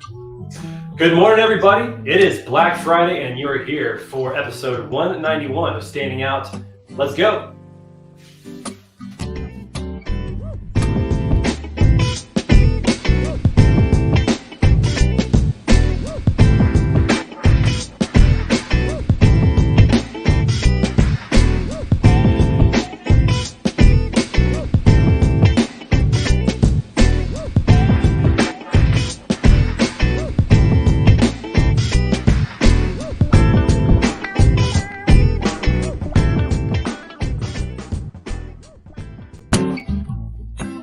Good morning, everybody. It is Black Friday, and you're here for episode 191 of Standing Out. Let's go.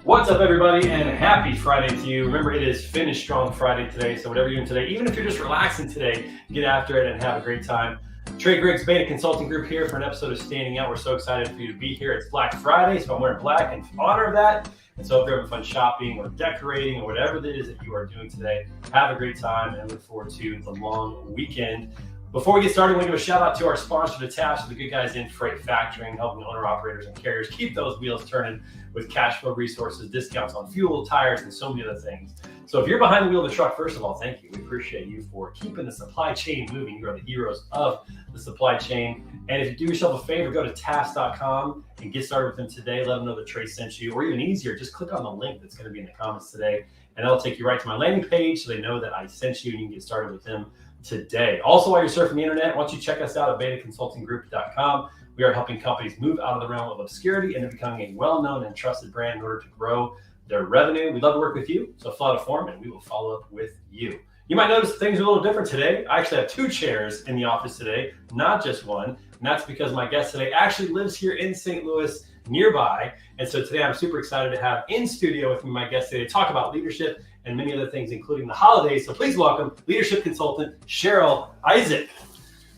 What's up, everybody, and happy Friday to you. Remember, it is Finish Strong Friday today, so whatever you're doing today, even if you're just relaxing today, get after it and have a great time. Trey Griggs, Beta Consulting Group here for an episode of Standing Out. We're so excited for you to be here. It's Black Friday, so I'm wearing black in honor of that. And so if you're having fun shopping or decorating or whatever it is that you are doing today, have a great time and look forward to the long weekend. Before we get started, we want to give a shout out to our sponsor, Attached, the good guys in freight factoring, helping owner-operators and carriers keep those wheels turning with cash flow resources, discounts on fuel, tires, and so many other things. So if you're behind the wheel of the truck, first of all, thank you. We appreciate you for keeping the supply chain moving. You are the heroes of the supply chain. And if you do yourself a favor, go to task.com and get started with them today. Let them know that Trey sent you. Or even easier, just click on the link that's going to be in the comments today, and that'll take you right to my landing page so they know that I sent you and you can get started with them today. Also, while you're surfing the internet, why don't you check us out at betaconsultinggroup.com. We are helping companies move out of the realm of obscurity into becoming a well-known and trusted brand in order to grow their revenue. We'd love to work with you, so fill out a form and we will follow up with you. You might notice things are a little different today. I actually have two chairs in the office today, not just one, and that's because my guest today actually lives here in St. Louis nearby. And so today I'm super excited to have in studio with me my guest today to talk about leadership and many other things, including the holidays. So please welcome leadership consultant Cheryl Isaac.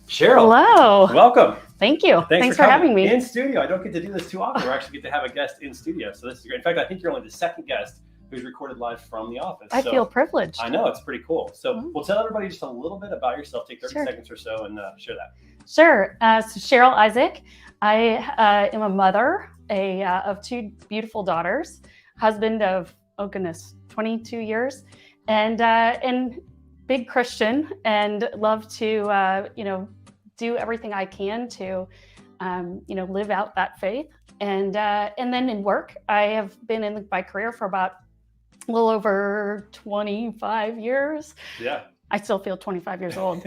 Cheryl. Hello. Welcome. Thank you. Thanks for having me. In studio. I don't get to do this too often. We actually get to have a guest in studio. So this is great. In fact, I think you're only the second guest who's recorded live from the office. I feel privileged. I know, it's pretty cool. So we'll tell everybody just a little bit about yourself. Take 30 seconds or so and share that. Sure. So Cheryl Isaac. I am a mother of two beautiful daughters, husband of, 22 years, and big Christian, and love to, do everything I can to, live out that faith. And then in work, I have been in my career for about a little over 25 years. Yeah. I still feel 25 years old.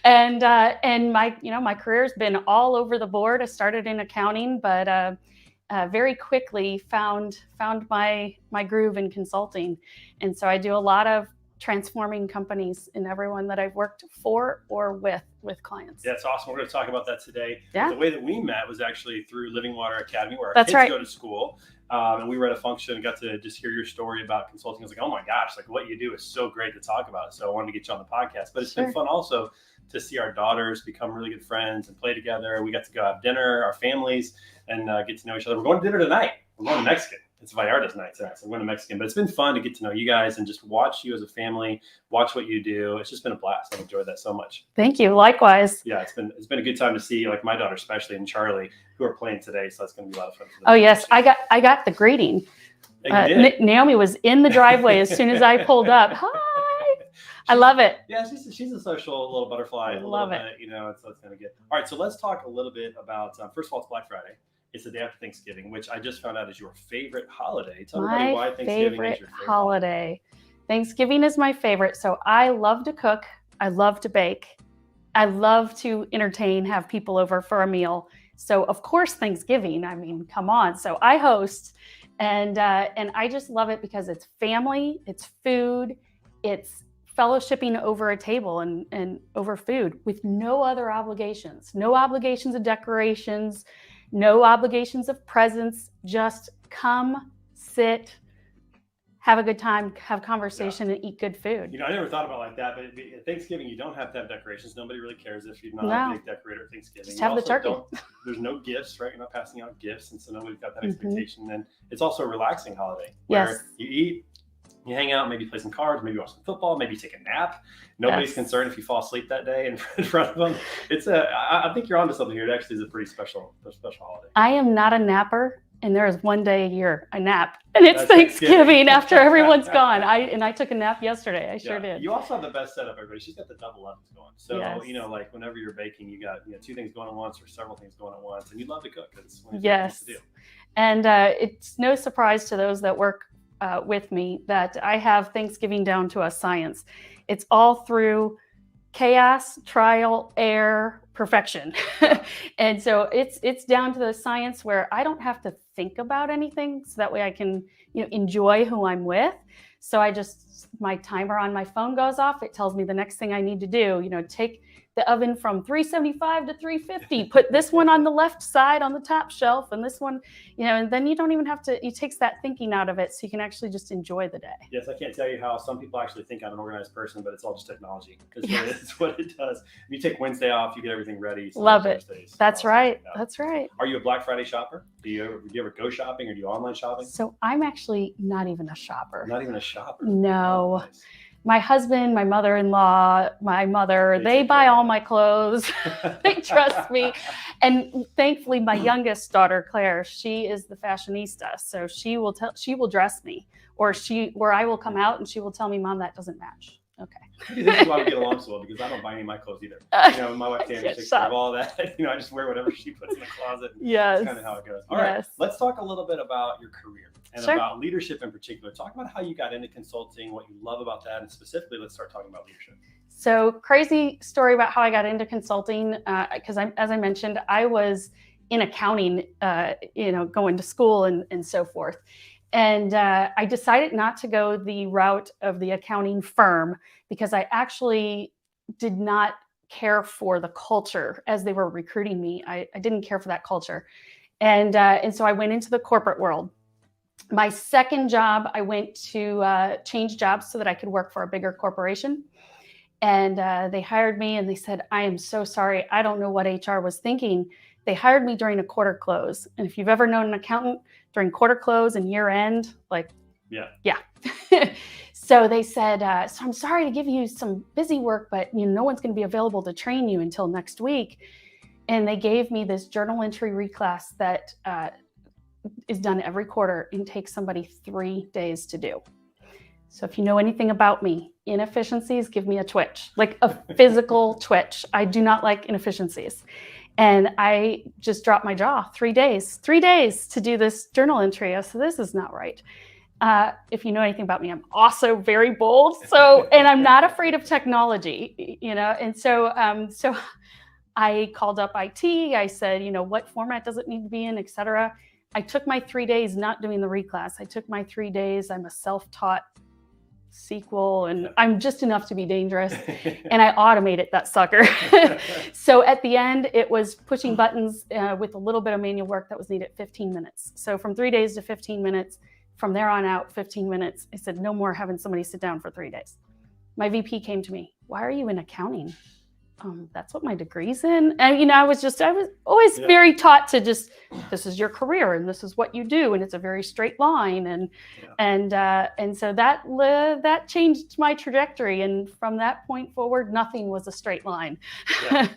and my career's been all over the board. I started in accounting, but very quickly found my groove in consulting. And so I do a lot of transforming companies in everyone that I've worked for or with clients. Yeah, it's awesome. We're going to talk about that today. Yeah. The way that we met was actually through Living Water Academy, where our That's kids right. go to school. And we were at a function and got to just hear your story about consulting. I was like, oh my gosh, like what you do is so great to talk about. So I wanted to get you on the podcast. But it's been fun also to see our daughters become really good friends and play together. We got to go have dinner, our families, and get to know each other. We're going to dinner tonight. We're going to Mexican. It's Vallarta's night tonight, so I'm going to Mexican. But it's been fun to get to know you guys and just watch you as a family, watch what you do. It's just been a blast. I've enjoyed that so much. Thank you. Likewise. Yeah, it's been a good time to see like my daughter especially and Charlie who are playing today. So that's going to be a lot of fun. Oh yes, I got the greeting. Naomi was in the driveway as soon as I pulled up. Hi. I love it. Yeah, she's a social little butterfly. I love it. It's kind of good. All right, so let's talk a little bit about, first of all, it's Black Friday. It's the day after Thanksgiving, which I just found out is your favorite holiday. Tell everybody why Thanksgiving is your favorite holiday. Thanksgiving is my favorite. So I love to cook. I love to bake. I love to entertain, have people over for a meal. So of course, Thanksgiving, I mean, come on. So I host and I just love it because it's family, it's food, it's fellowshipping over a table and over food with no other obligations, no obligations of decorations, no obligations of presents, just come, sit, have a good time, have conversation, and eat good food. I never thought about it like that, but at Thanksgiving, you don't have to have decorations. Nobody really cares if you're not a big decorator at Thanksgiving. Just have the turkey. There's no gifts, right? You're not passing out gifts, and so nobody's got that expectation. And it's also a relaxing holiday where you eat, you hang out, maybe play some cards, maybe watch some football, maybe take a nap. Nobody's concerned if you fall asleep that day in front of them. I think you're onto something here. It actually is a pretty special holiday. I am not a napper. And there is one day a year I nap, and it's That's Thanksgiving after everyone's gone. I took a nap yesterday. I sure did. You also have the best setup, everybody. She's got the double ovens going. So, Yes. like whenever you're baking, you got, 2 things going at once or several things going at once, and you love to cook. It's one of the things to do. And it's no surprise to those that work with me that I have Thanksgiving down to a science. It's all through chaos, trial, error, perfection. And so it's down to the science where I don't have to think about anything, so that way I can enjoy who I'm with. So my timer on my phone goes off. It tells me the next thing I need to do. Take the oven from 375 to 350, put this one on the left side on the top shelf, and this one, and then you don't even have to, it takes that thinking out of it, so you can actually just enjoy the day. Yes, I can't tell you how some people actually think I'm an organized person, but it's all just technology, because it's what it does. If you take Wednesday off, you get everything ready. Love it. That's right. That's right. Are you a Black Friday shopper? Do you ever go shopping, or do you online shopping? So I'm actually not even a shopper. Not even a shopper? No. Oh, nice. My husband, my mother-in-law, my mother, they buy all my clothes. They trust me. And thankfully, my youngest daughter, Claire, she is the fashionista. So she will dress me, or I will come out and she will tell me, Mom, that doesn't match. Okay. This is why we get along so well, because I don't buy any of my clothes either. My wife Tammy takes care of all that. I just wear whatever she puts in the closet. Yes. That's kind of how it goes. All right. Let's talk a little bit about your career and about leadership in particular. Talk about how you got into consulting, what you love about that, and specifically, let's start talking about leadership. So, crazy story about how I got into consulting, because as I mentioned, I was in accounting, going to school and so forth. And I decided not to go the route of the accounting firm, because I actually did not care for the culture as they were recruiting me. I didn't care for that culture. And so I went into the corporate world. My second job, I went to change jobs so that I could work for a bigger corporation. And they hired me, and they said, I am so sorry. I don't know what HR was thinking. They hired me during a quarter close. And if you've ever known an accountant during quarter close and year end, yeah. So they said, so I'm sorry to give you some busy work, but no one's going to be available to train you until next week. And they gave me this journal entry reclass that is done every quarter and takes somebody 3 days to do. So if you know anything about me, inefficiencies give me a twitch, like a physical twitch. I do not like inefficiencies. And I just dropped my jaw. 3 days to do this journal entry. I said, this is not right. If you know anything about me, I'm also very bold. And I'm not afraid of technology, And so I called up IT. I said, what format does it need to be in, et cetera. I took my 3 days not doing the reclass. I took my 3 days. I'm a self-taught SQL, and I'm just enough to be dangerous. And I automated that sucker. So at the end, it was pushing buttons with a little bit of manual work that was needed 15 minutes. So from 3 days to 15 minutes, from there on out, 15 minutes. I said, no more having somebody sit down for 3 days. My VP came to me, why are you in accounting? That's what my degree's in. And, I was always very taught to just, this is your career and this is what you do. And it's a very straight line. And so that changed my trajectory. And from that point forward, nothing was a straight line. It's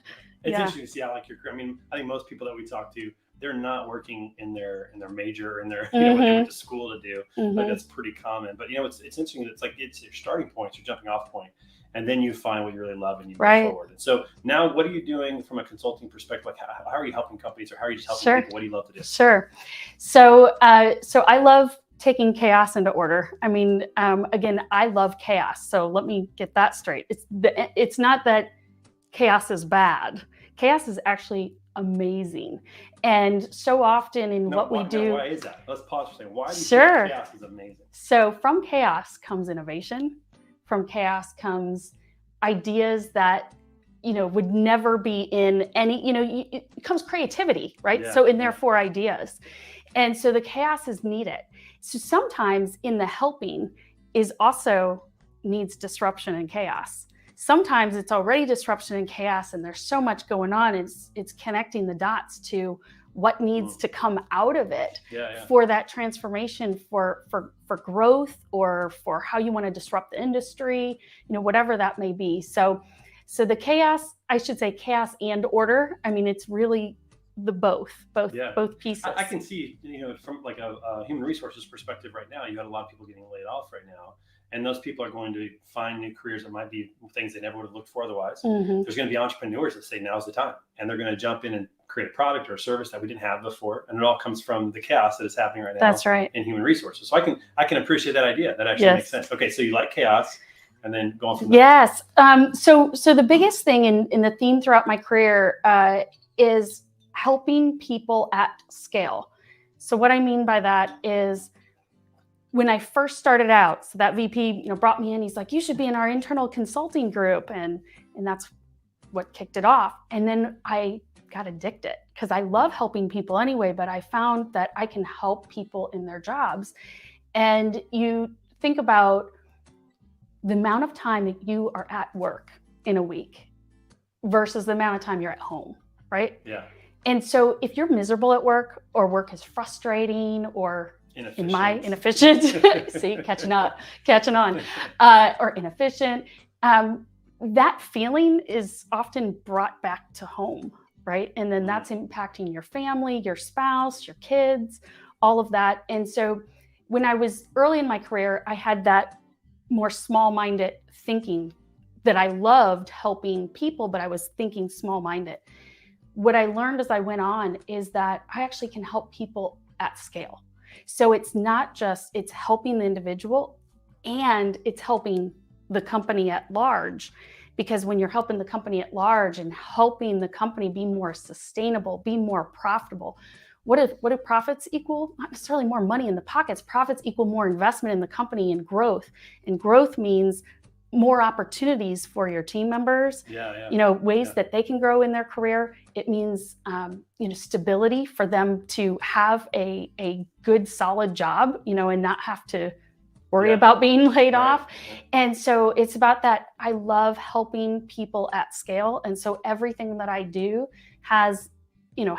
interesting to see how, I think most people that we talk to, they're not working in their major, in their, what they went to school to do. Like that's pretty common. But, it's interesting that it's your starting point, your jumping off point. And then you find what you really love and you move forward. And so now what are you doing from a consulting perspective? Like how are you helping companies, or how are you just helping people? What do you love to do? Sure. So I love taking chaos into order. Again, I love chaos. So let me get that straight. It's not that chaos is bad. Chaos is actually amazing. And so often in what we do. Why is that? Let's pause for a second. Why do you think chaos is amazing? So from chaos comes innovation. From chaos comes ideas that, would never be in any, it comes creativity, right? Yeah. So in therefore ideas. And so the chaos is needed. So sometimes in the helping is also needs disruption and chaos. Sometimes it's already disruption and chaos and there's so much going on. It's connecting the dots to what needs to come out of it for that transformation, for growth, or for how you want to disrupt the industry, whatever that may be. So the chaos, I should say chaos and order. It's really both Yeah. both pieces. I can see, from like a human resources perspective right now, you got a lot of people getting laid off right now. And those people are going to find new careers that might be things they never would have looked for otherwise. Mhm. There's going to be entrepreneurs that say now's the time, and they're going to jump in and create a product or a service that we didn't have before. And it all comes from the chaos that is happening right now. That's right. In human resources. So I can appreciate that idea. That actually Yes. makes sense. Okay, so you like chaos, and then go on from there. Yes. So the biggest thing in the theme throughout my career is helping people at scale. So what I mean by that is, when I first started out, so that VP, brought me in. He's like, "You should be in our internal consulting group," and that's what kicked it off. And then I got addicted because I love helping people anyway. But I found that I can help people in their jobs. And you think about the amount of time that you are at work in a week versus the amount of time you're at home, right? Yeah. And so if you're miserable at work, or work is frustrating, or Inefficient. see, catching on, or inefficient, that feeling is often brought back to home, right? And then that's impacting your family, your spouse, your kids, all of that. And so when I was early in my career, I had that more small-minded thinking, that I loved helping people, but I was thinking small-minded. What I learned as I went on is that I actually can help people at scale. So it's not just, it's helping the individual, and it's helping the company at large. Because when you're helping the company at large and helping the company be more sustainable, be more profitable, what do profits equal? Not necessarily more money in the pockets. Profits equal more investment in the company and growth. And growth means more opportunities for your team members, ways that they can grow in their career. It means, stability for them to have a good, solid job, and not have to worry about being laid off. And so it's about that. I love helping people at scale. And so everything that I do has,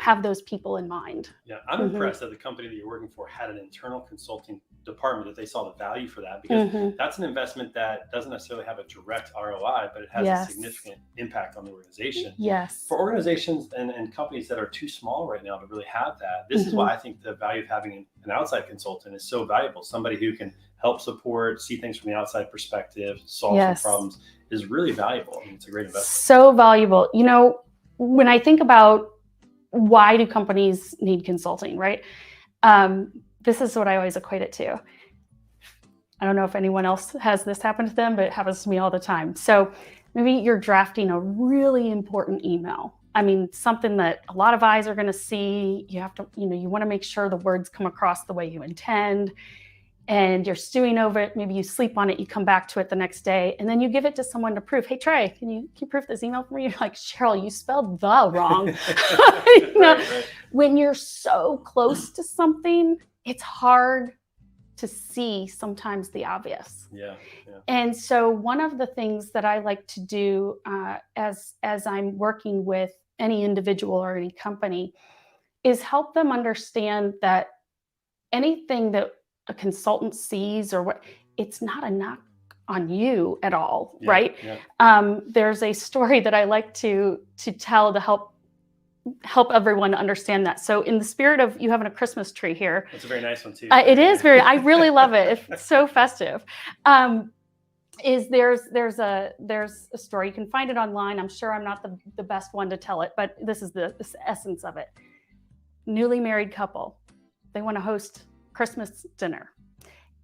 have those people in mind. Yeah, I'm impressed that the company that you're working for had an internal consulting department, that they saw the value for that, because that's an investment that doesn't necessarily have a direct ROI, but it has a significant impact on the organization. Yes. For organizations and companies that are too small right now to really have that, this is why I think the value of having an outside consultant is so valuable. Somebody who can help support, see things from the outside perspective, solve some problems, is really valuable. I mean, it's a great investment. So valuable. When I think about why do companies need consulting, right? This is what I always equate it to. I don't know if anyone else has this happen to them, but it happens to me all the time. So maybe you're drafting a really important email. I mean, something that a lot of eyes are going to see. You have to, you want to make sure the words come across the way you intend, and you're stewing over it. Maybe you sleep on it, you come back to it the next day, and then you give it to someone to proof. "Hey, Trey, can you proof this email for me?" You're like, "Cheryl, you spelled the wrong." Right. When you're so close to something, it's hard to see sometimes the obvious. Yeah. And so one of the things that I like to do as I'm working with any individual or any company is help them understand that anything that a consultant sees, or what, it's not a knock on you at all, right? Yeah. There's a story that I like to tell to help everyone understand that. So in the spirit of you having a Christmas tree here. It's a very nice one too. It is I really love it. It's so festive. There's a story. You can find it online. I'm sure I'm not the best one to tell it, but this is the essence of it. Newly married couple. They want to host Christmas dinner.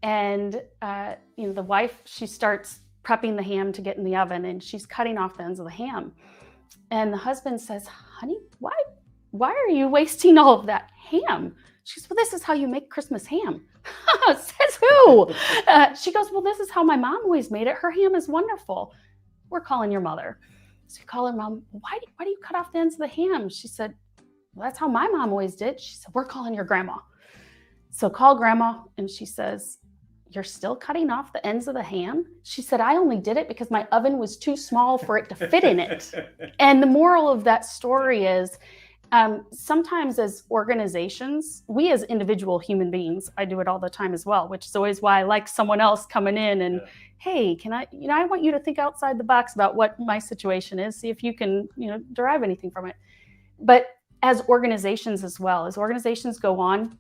And the wife, she starts prepping the ham to get in the oven, and she's cutting off the ends of the ham. And the husband says, "Honey, why are you wasting all of that ham?" She goes, "Well, this is how you make Christmas ham." Says who? She goes, "Well, this is how my mom always made it. Her ham is wonderful." "We're calling your mother." So you call her mom. Why do you cut off the ends of the ham?" She said, "Well, that's how my mom always did." She said, "We're calling your grandma." So call grandma, and she says, "You're still cutting off the ends of the ham?" She said, "I only did it because my oven was too small for it to fit in it." And the moral of that story is, sometimes as organizations, we as individual human beings, I do it all the time as well, which is always why I like someone else coming in and, "Hey, can I want you to think outside the box about what my situation is, see if you can, derive anything from it." But as organizations as well, as organizations go on,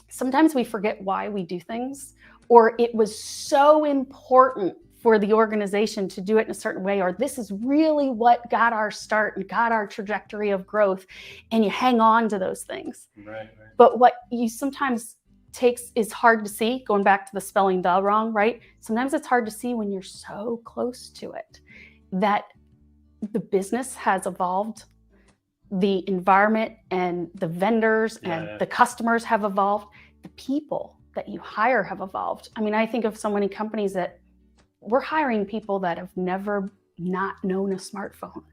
sometimes we forget why we do things, or it was so important for the organization to do it in a certain way, or this is really what got our start and got our trajectory of growth, and you hang on to those things. Right. But what you sometimes is hard to see, going back to the spelling the wrong, right? Sometimes it's hard to see when you're so close to it, that the business has evolved, the environment and the vendors and the customers have evolved, the people that you hire have evolved. I mean, I think of so many companies that we're hiring people that have never not known a smartphone,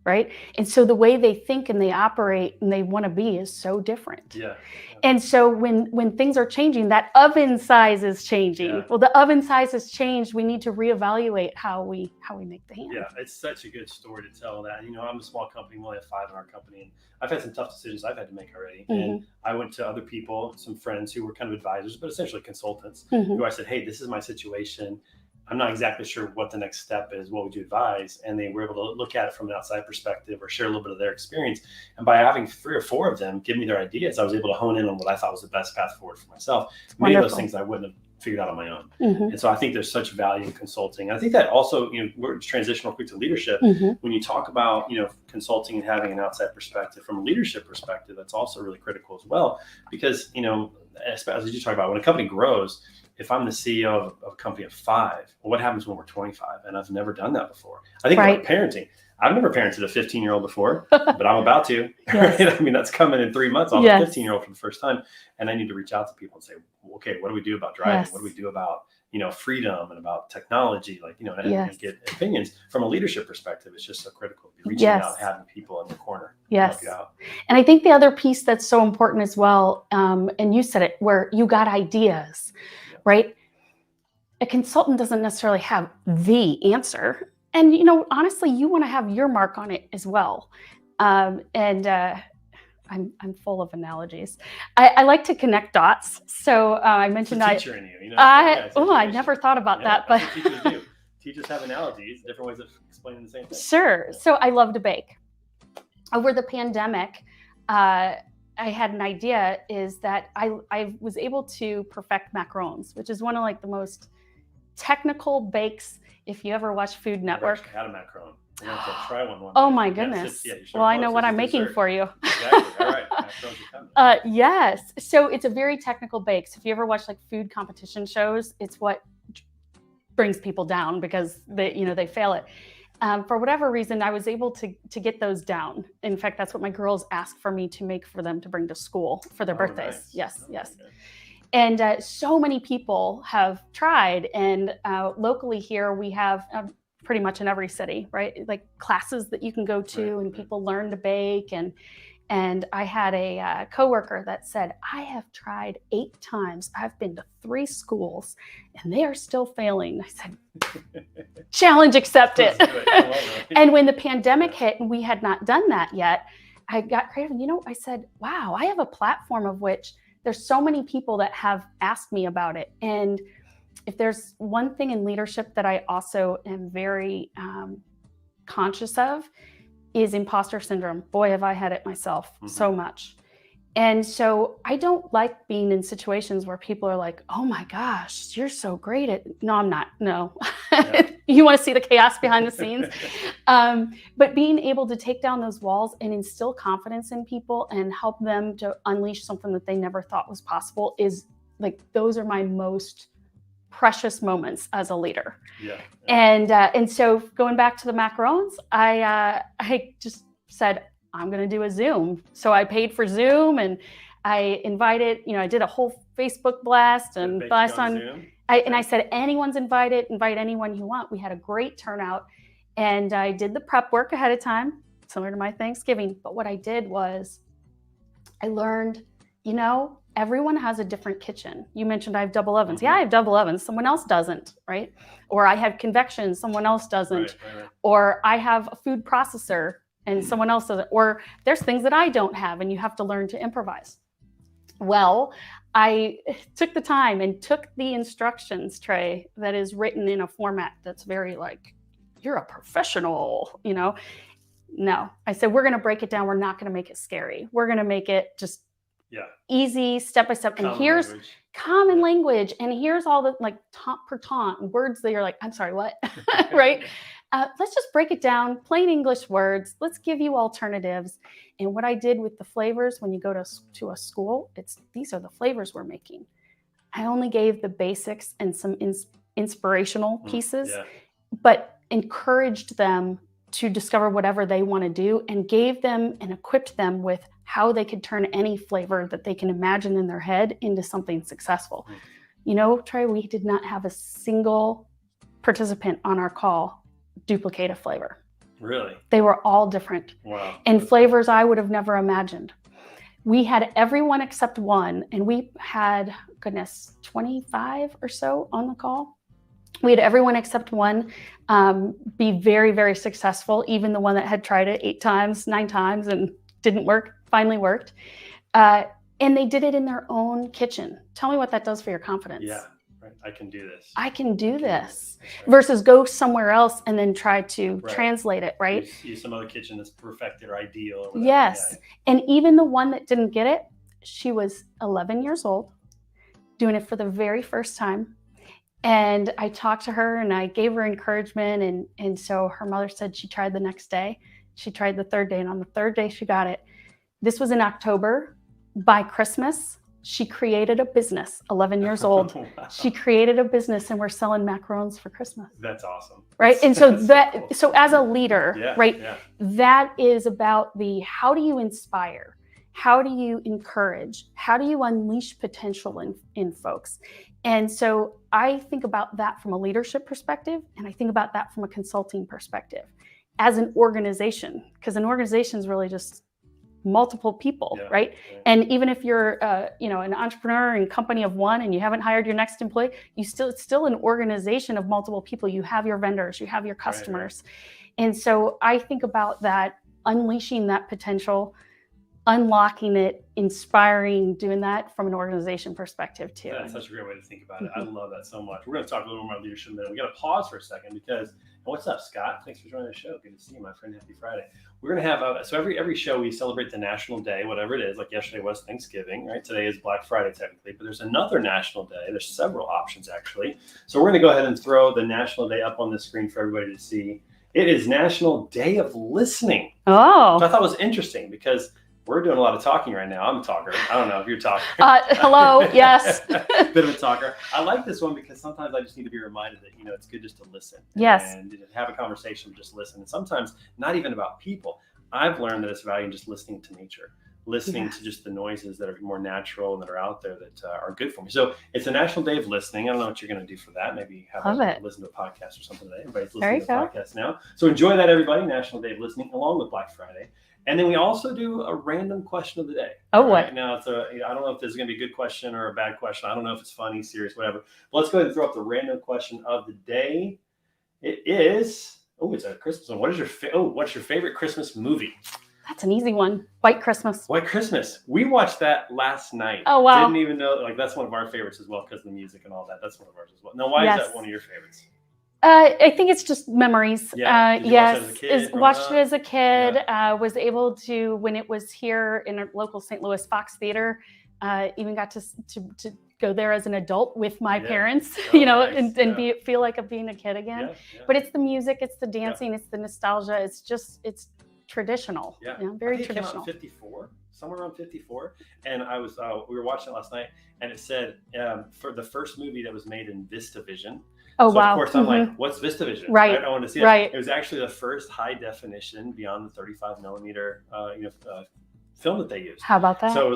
right? And so the way they think and they operate and they want to be is so different. Yeah. And so when things are changing, that oven size is changing. Yeah. Well, the oven size has changed. We need to reevaluate how we make the ham. Yeah, it's such a good story to tell that. I'm a small company, we only have 5 in our company, and I've had some tough decisions I've had to make already. Mm-hmm. And I went to other people, some friends who were kind of advisors, but essentially consultants, who I said, hey, this is my situation. I'm not exactly sure what the next step is. What would you advise? And they were able to look at it from an outside perspective or share a little bit of their experience. And by having 3 or 4 of them give me their ideas, I was able to hone in on what I thought was the best path forward for myself. Many of those things I wouldn't have figured out on my own. And so I think there's such value in consulting. I think that also, we're transitional quick to leadership. When you talk about, consulting and having an outside perspective from a leadership perspective, that's also really critical as well. Because, as you talk about, when a company grows, if I'm the CEO of a company of 5, well, what happens when we're 25? And I've never done that before. I think about parenting. I've never parented a 15-year-old before, but I'm about to. Yes. Right? I mean, that's coming in 3 months. I'll have a 15-year-old for the first time. And I need to reach out to people and say, okay, what do we do about driving? Yes. What do we do about, freedom and about technology? And get opinions from a leadership perspective. It's just so critical to be reaching out and having people in the corner. Yes. Help you out. And I think the other piece that's so important as well, and you said it, where you got ideas, right? A consultant doesn't necessarily have the answer. And, honestly, you want to have your mark on it as well. I'm full of analogies. I like to connect dots. So I mentioned it's a teacher in you. I never thought about that. But teachers do. Teachers have analogies, different ways of explaining the same thing. Sure. Yeah. So I love to bake. Over the pandemic, I had an idea is that I was able to perfect macarons, which is one of the most technical bakes. If you ever watch Food Network. I've had a macaron. We're going to have to try one. Oh my goodness. Well, I know what I'm making for you. Exactly. All right. Macarons are coming. Yes. So it's a very technical bake. So if you ever watch food competition shows, it's what brings people down because they fail it. For whatever reason, I was able to get those down. In fact, that's what my girls asked for me to make for them to bring to school for their birthdays. Nice. Yes, yes. Okay. And so many people have tried. And locally here, we have pretty much in every city, right? Classes that you can go to and people learn to bake. And I had a coworker that said, I have tried 8 times. I've been to 3 schools and they are still failing. I said, challenge accepted. And when the pandemic hit and we had not done that yet, I got creative. I said, wow, I have a platform of which there's so many people that have asked me about it. And if there's one thing in leadership that I also am very conscious of is imposter syndrome. Boy, have I had it myself so much. And so I don't like being in situations where people are like, oh my gosh, you're so great at, no, I'm not. No, you want to see the chaos behind the scenes. But being able to take down those walls and instill confidence in people and help them to unleash something that they never thought was possible is those are my most precious moments as a leader. And so going back to the macarons, I just said, I'm going to do a Zoom. So I paid for Zoom and I invited, I did a whole Facebook blast and blast on and I said, anyone's invited, invite anyone you want. We had a great turnout and I did the prep work ahead of time, similar to my Thanksgiving. But what I did was I learned, everyone has a different kitchen. You mentioned I have double ovens. Yeah, I have double ovens. Someone else doesn't, right? Or I have convection. Someone else doesn't. Right. Or I have a food processor and someone else doesn't. Or there's things that I don't have and you have to learn to improvise. Well, I took the time and took the instructions tray that is written in a format that's very you're a professional, No. I said, we're going to break it down. We're not going to make it scary. We're going to make it just easy, step by step. And here's common language. And here's all the like taunt per taunt words that you're like, I'm sorry, what? Right? Let's just break it down, plain English words. Let's give you alternatives. And what I did with the flavors, when you go to a school, these are the flavors we're making. I only gave the basics and some inspirational pieces, but encouraged them to discover whatever they want to do, and gave them and equipped them with how they could turn any flavor that they can imagine in their head into something successful. You know, Trey, we did not have a single participant on our call duplicate a flavor. Really? They were all different. Wow. And flavors I would have never imagined. We had everyone except one, and we had, 25 or so on the call. We had everyone except one be very, very successful, even the one that had tried it 8 times, 9 times, and didn't work, finally worked. And they did it in their own kitchen. Tell me what that does for your confidence. Yeah, right. I can do this. I can do this. Right. Versus go somewhere else and then try to translate it, right? Use some other kitchen that's perfected or ideal. Or yes. Yeah. And even the one that didn't get it, she was 11 years old, doing it for the very first time. And I talked to her and I gave her encouragement. And so her mother said she tried the next day. She tried the third day. And on the third day, she got it. This was in October. By Christmas, she created a business, 11 years old. Wow. She created a business and we're selling macarons for Christmas. That's awesome. Right. And so cool. So as a leader, that is about how do you inspire? How do you encourage? How do you unleash potential in folks? And so I think about that from a leadership perspective, and I think about that from a consulting perspective as an organization, because an organization is really just multiple people, right? And even if you're, an entrepreneur and company of one, and you haven't hired your next employee, it's still an organization of multiple people. You have your vendors, you have your customers. Right. And so I think about that, unleashing that potential, unlocking it, inspiring, doing that from an organization perspective too. That's such a great way to think about it. I love that so much. We're going to talk a little more about leadership in a minute. We got to pause for a second because, what's up, Scott? Thanks for joining the show. Good to see you, my friend. Happy Friday. We're going to have, so every show we celebrate the national day, whatever it is. Like yesterday was Thanksgiving, right? Today is Black Friday technically, but there's another national day. There's several options actually. So we're going to go ahead and throw the national day up on the screen for everybody to see. It is National Day of Listening. Oh. So I thought it was interesting because we're doing a lot of talking right now. I'm a talker. I don't know if you're a talker. Hello. Yes. Bit of a talker. I like this one because sometimes I just need to be reminded that, it's good just to listen. Yes. And have a conversation, just listen. And sometimes not even about people. I've learned that it's value in just listening to nature, listening to just the noises that are more natural and that are out there that are good for me. So it's a National Day of Listening. I don't know what you're going to do for that. Maybe listen to a podcast or something today. Everybody's listening to a podcast now. So enjoy that, everybody. National Day of Listening along with Black Friday. And then we also do a random question of the day. Oh, what? Right? Now, I don't know if this is going to be a good question or a bad question. I don't know if it's funny, serious, whatever. But let's go ahead and throw up the random question of the day. It is, it's a Christmas one. What's your favorite Christmas movie? That's an easy one. White Christmas. White Christmas. We watched that last night. Oh, wow. Didn't even know, that's one of our favorites as well because of the music and all that. That's one of ours as well. Now, why is that one of your favorites? I think it's just memories. Yeah. Watched it as a kid. Was able to, when it was here in a local St. Louis Fox Theater, even got to go there as an adult with my parents, and feel like I'm being a kid again. But it's the music, it's the dancing, it's the nostalgia. It's traditional. Very traditional. 54, somewhere around 54. And we were watching it last night, and it said for the first movie that was made in VistaVision. Oh, so wow. Of course, I'm like, what's VistaVision? Right. I want to see it. Right. It was actually the first high definition beyond the 35 millimeter, film that they used. How about that? So it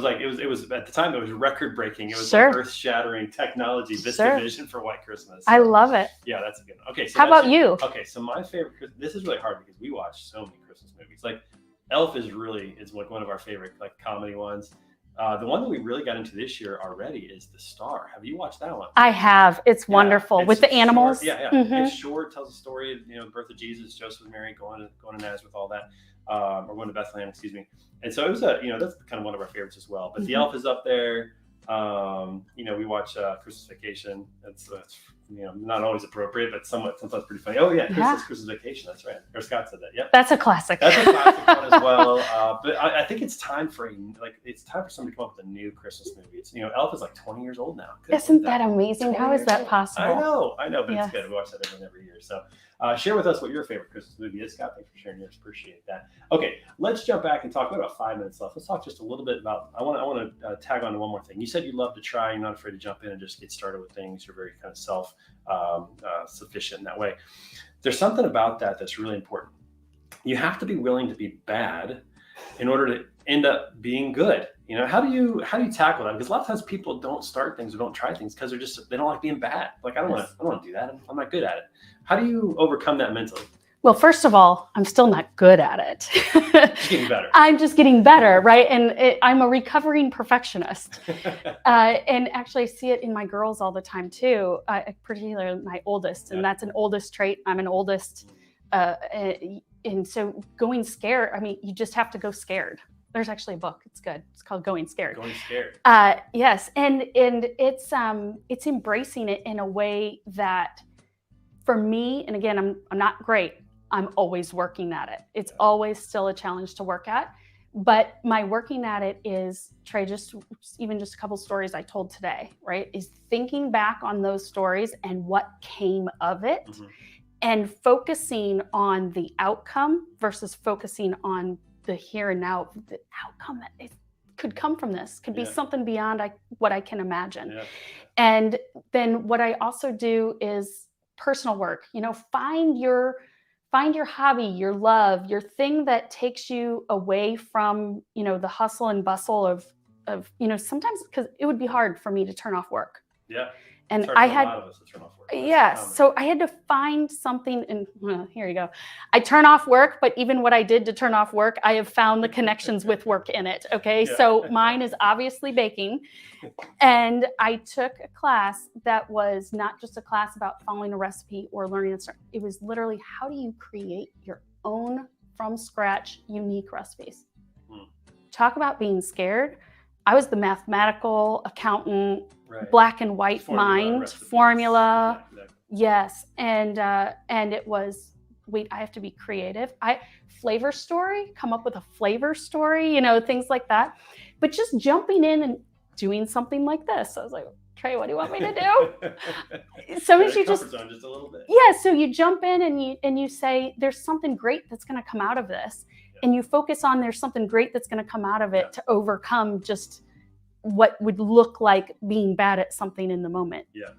was at the time, it was record breaking. It was like earth shattering technology, VistaVision for White Christmas. So, I love it. Yeah, that's a good one. Okay. So how about you? Okay. So my favorite, this is really hard because we watch so many Christmas movies. Like Elf is like one of our favorite comedy ones. The one that we really got into this year already is The Star. Have you watched that one? I have. It's wonderful with the animals. It's short. Tells the story of the birth of Jesus, Joseph and Mary going to Nazareth, all that, or going to Bethlehem. Excuse me. And so it was that's kind of one of our favorites as well. But The Elf is up there. We watch Christmas Vacation. It's not always appropriate, but sometimes pretty funny. Oh yeah, Christmas Vacation. That's right. Or Scott said that. Yep. That's a classic. That's a classic one as well. But I think it's time for somebody to come up with a new Christmas movie. It's Elf is like 20 years old now. Isn't that amazing? How is that possible? I know, but it's good. We watch that every year. So share with us what your favorite Christmas movie is, Scott. Thanks for sharing yours. Appreciate that. Okay, let's jump back and talk. We have about 5 minutes left. Let's talk just a little bit about. I want to tag on to one more thing. You said you love to try. You're not afraid to jump in and just get started with things. You're very kind of self-sufficient in that way. There's something about that that's really important. You have to be willing to be bad in order to end up being good. How do you tackle that? Because a lot of times people don't start things or don't try things because they don't like being bad. Like I don't want to do that. I'm not good at it. How do you overcome that mentally? Well, first of all, I'm still not good at it. Just getting better. I'm just getting better, right? And I'm a recovering perfectionist. And actually I see it in my girls all the time too, particularly my oldest. And that's an oldest trait. I'm an oldest. And so going scared, you just have to go scared. There's actually a book. It's good. It's called Going Scared. Going Scared. Yes. And it's embracing it in a way that for me, and again, I'm not great. I'm always working at it. It's always still a challenge to work at. But my working at it is, Trey, just a couple stories I told today, right? Is thinking back on those stories and what came of it and focusing on the outcome versus focusing on the here and now. The outcome that it could come from this could be something beyond what I can imagine. Yeah. And then what I also do is personal work. Find your hobby, your love, your thing that takes you away from, the hustle and bustle of sometimes, because it would be hard for me to turn off work. Yeah. And I had, a lot of us to turn off work. So I had to find something, and here you go. I turn off work, but even what I did to turn off work, I have found the connections with work in it. Okay. Yeah. So mine is obviously baking. And I took a class that was not just a class about following a recipe or learning a start. It was literally, how do you create your own from scratch, unique recipes? Talk about being scared. I was the mathematical accountant, black and white formula. Yes. And it was, wait, I have to be creative. Flavor story, come up with a flavor story, things like that. But just jumping in and doing something like this. I was like, Trey, what do you want me to do? Sometimes you just a little bit. Yeah. So you jump in and you say, there's something great that's going to come out of this. And you focus on there's something great that's going to come out of it to overcome just what would look like being bad at something in the moment. Yeah.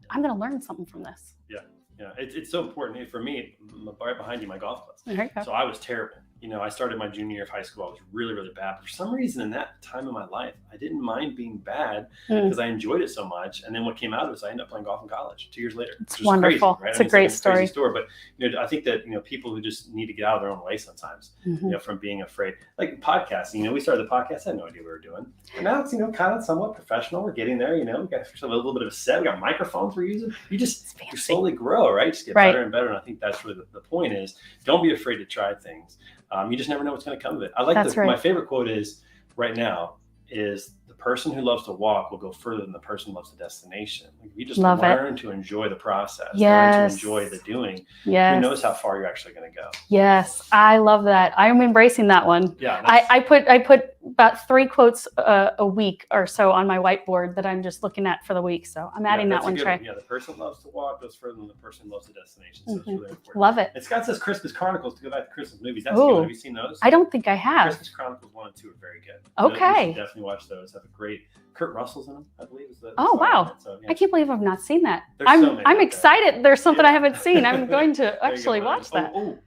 I'm going to learn something from this. Yeah. Yeah. It's so important. For me, right behind you, my golf clubs. So I was terrible. I started my junior year of high school. I was really, really bad. But for some reason in that time of my life, I didn't mind being bad because I enjoyed it so much. And then what came out of it is I ended up playing golf in college 2 years later. It's wonderful. Crazy, right? It's a great story. Crazy story. But I think that people who just need to get out of their own way sometimes, from being afraid. Like podcasting, we started the podcast. I had no idea what we were doing. And now it's kind of somewhat professional. We're getting there. We got a little bit of a set. We got microphones we're using. You slowly grow, right? Just get better and better. And I think that's really the point is, don't be afraid to try things. You just never know what's going to come of it. I like my favorite quote is right now is the person who loves to walk will go further than the person who loves the destination. Like if you just learn to enjoy the process, learn to enjoy the doing, who knows how far you're actually going to go. Yes. I love that. I'm embracing that one. Yeah. I put about 3 quotes a week or so on my whiteboard that I'm just looking at for the week. So I'm adding that one, Trey. Yeah. The person who loves to walk goes further than the person who loves the destination. So it's really important. Love it. And Scott says Christmas Chronicles to go back to Christmas movies. That's good. Have you seen those? I don't think I have. Christmas Chronicles 1 and 2 are very good. Okay. You should definitely watch those. Have a great Kurt Russell's in them, I believe. Oh, wow. So, I can't believe I've not seen that. I'm excited. There's something I haven't seen. I'm going to actually watch that. Oh,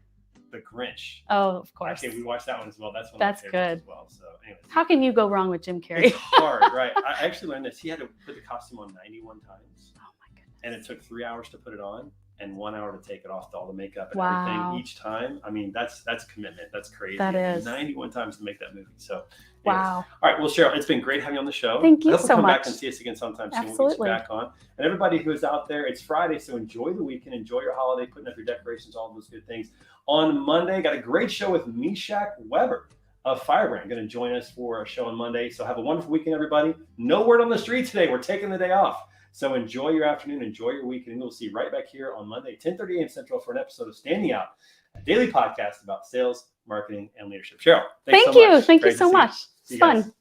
The Grinch. Oh, of course. Okay, we watched that one as well. That's one of my favorites good as well. So, anyways. How can you go wrong with Jim Carrey? It's hard, right? I actually learned this. He had to put the costume on 91 times. Oh my goodness. And it took 3 hours to put it on and 1 hour to take it off, to all the makeup and everything each time. I mean, that's commitment. That's crazy. That is 91 times to make that movie. So, wow. All right. Well, Cheryl, it's been great having you on the show. Thank you so much. Come back and see us again sometime soon. We'll get you back on. And everybody who is out there, it's Friday, so enjoy the weekend, enjoy your holiday, putting up your decorations, all those good things. On Monday, got a great show with Meshach Weber of Firebrand. Going to join us for a show on Monday. So have a wonderful weekend, everybody. No word on the street today. We're taking the day off. So enjoy your afternoon, enjoy your weekend, and we'll see you right back here on Monday, 10:30 a.m. Central for an episode of Standing Out, a daily podcast about sales, marketing, and leadership. Cheryl, thanks so much. Thank you Great so to see much. See It's you fun. guys.